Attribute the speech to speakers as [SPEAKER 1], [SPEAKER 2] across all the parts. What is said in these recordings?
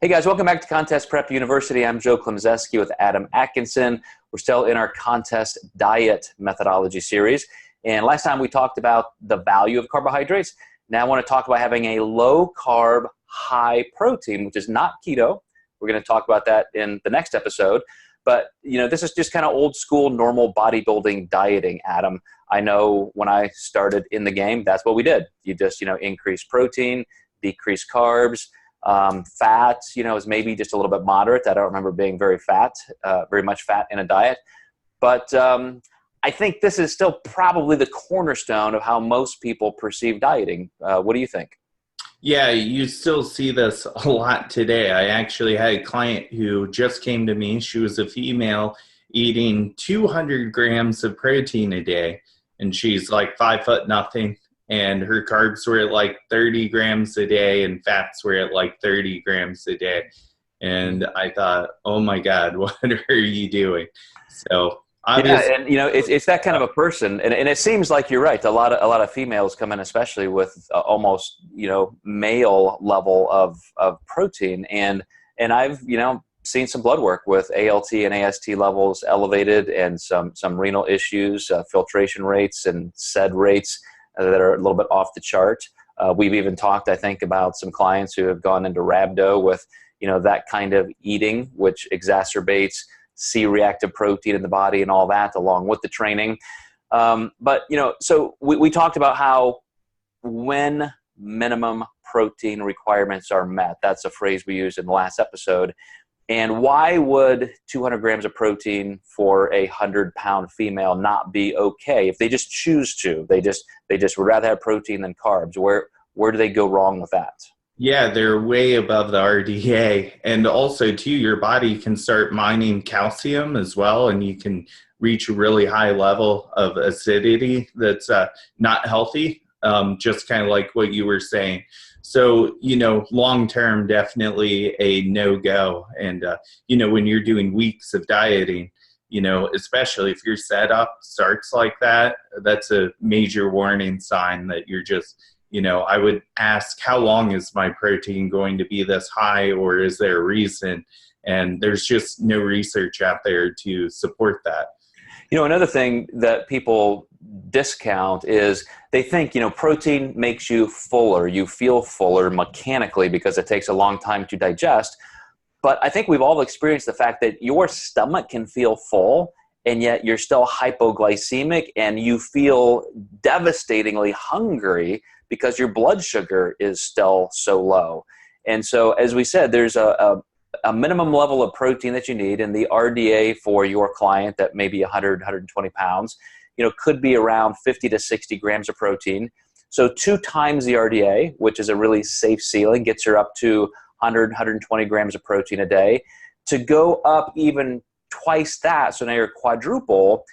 [SPEAKER 1] Hey guys, welcome back to Contest Prep University. I'm Joe Klemczewski with Adam Atkinson. We're still in our contest diet methodology series. And last time we talked about the value of carbohydrates. Now I want to talk about having a low carb, high protein, which is not keto. We're going to talk about that in the next episode. But this is just kind of old school, normal bodybuilding dieting, Adam. I know when I started in the game, that's what we did. You just, increase protein, decrease carbs. Fat, is maybe just a little bit moderate. I don't remember being very much fat in a diet. But I think this is still probably the cornerstone of how most people perceive dieting. What do you think?
[SPEAKER 2] Yeah, you still see this a lot today. I actually had a client who just came to me. She was a female eating 200 grams of protein a day, and she's like 5'0", and her carbs were at like 30 grams a day and fats were at like 30 grams a day. And I thought, oh my God, what are you doing? So obviously,
[SPEAKER 1] yeah, and it's that kind of a person, and it seems like you're right. A lot of females come in, especially with almost male level of protein, and I've seen some blood work with ALT and AST levels elevated, and some renal issues, filtration rates, and SED rates that are a little bit off the chart. We've even talked, I think, about some clients who have gone into rhabdo with that kind of eating, which exacerbates C-reactive protein in the body and all that, along with the training. But so we talked about how when minimum protein requirements are met, that's a phrase we used in the last episode. And why would 200 grams of protein for a 100-pound female not be okay if they just choose to? They just would rather have protein than carbs. Where do they go wrong with that?
[SPEAKER 2] Yeah, they're way above the RDA. And also, too, your body can start mining calcium as well, and you can reach a really high level of acidity that's not healthy, just kind of like what you were saying. So, long-term, definitely a no-go. And, when you're doing weeks of dieting, especially if your setup starts like that, that's a major warning sign that you're just, I would ask, how long is my protein going to be this high, or is there a reason? And there's just no research out there to support that.
[SPEAKER 1] Another thing that people discount is they think, protein makes you fuller. You feel fuller mechanically because it takes a long time to digest. But I think we've all experienced the fact that your stomach can feel full, and yet you're still hypoglycemic and you feel devastatingly hungry because your blood sugar is still so low. And so, as we said, there's a minimum level of protein that you need, and the RDA for your client that may be 100, 120 pounds, could be around 50 to 60 grams of protein. So 2 times the RDA, which is a really safe ceiling, gets her up to 100, 120 grams of protein a day. To go up even twice that, so now you're quadruple,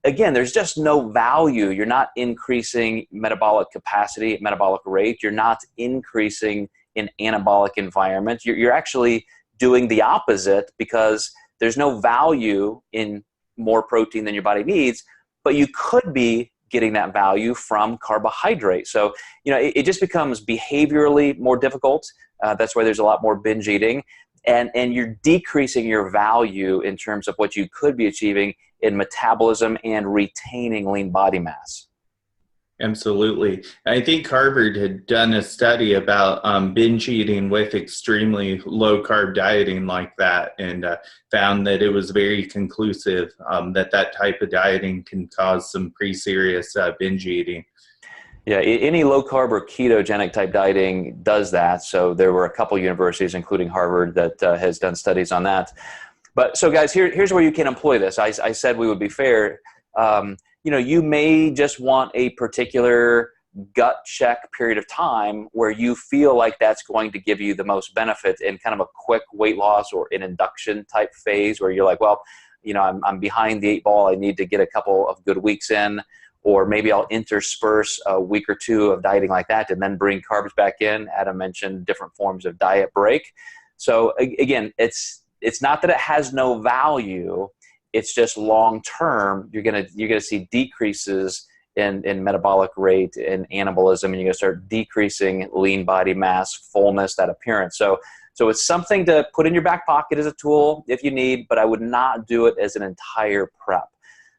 [SPEAKER 1] again, there's just no value. You're not increasing metabolic capacity, metabolic rate. You're not increasing in anabolic environment. You're actually doing the opposite because there's no value in more protein than your body needs, but you could be getting that value from carbohydrate. So, it just becomes behaviorally more difficult. That's why there's a lot more binge eating. And you're decreasing your value in terms of what you could be achieving in metabolism and retaining lean body mass.
[SPEAKER 2] Absolutely. I think Harvard had done a study about binge eating with extremely low carb dieting like that, and found that it was very conclusive that type of dieting can cause some pretty serious binge eating.
[SPEAKER 1] Yeah, any low carb or ketogenic type dieting does that. So there were a couple universities, including Harvard, that has done studies on that. But so guys, here's where you can employ this. I said we would be fair. You may just want a particular gut check period of time where you feel like that's going to give you the most benefit in kind of a quick weight loss or an induction type phase where you're like, well, I'm behind the 8 ball. I need to get a couple of good weeks in, or maybe I'll intersperse a week or 2 of dieting like that and then bring carbs back in. Adam mentioned different forms of diet break. So again, it's not that it has no value. It's just long-term, you're gonna see decreases in metabolic rate and anabolism, and you're gonna start decreasing lean body mass, fullness, that appearance. So So it's something to put in your back pocket as a tool if you need, but I would not do it as an entire prep.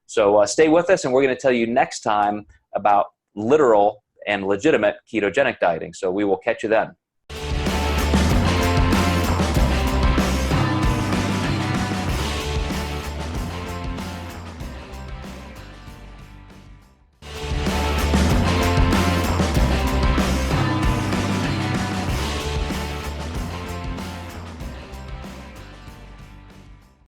[SPEAKER 1] So stay with us, and we're going to tell you next time about literal and legitimate ketogenic dieting. So we will catch you then.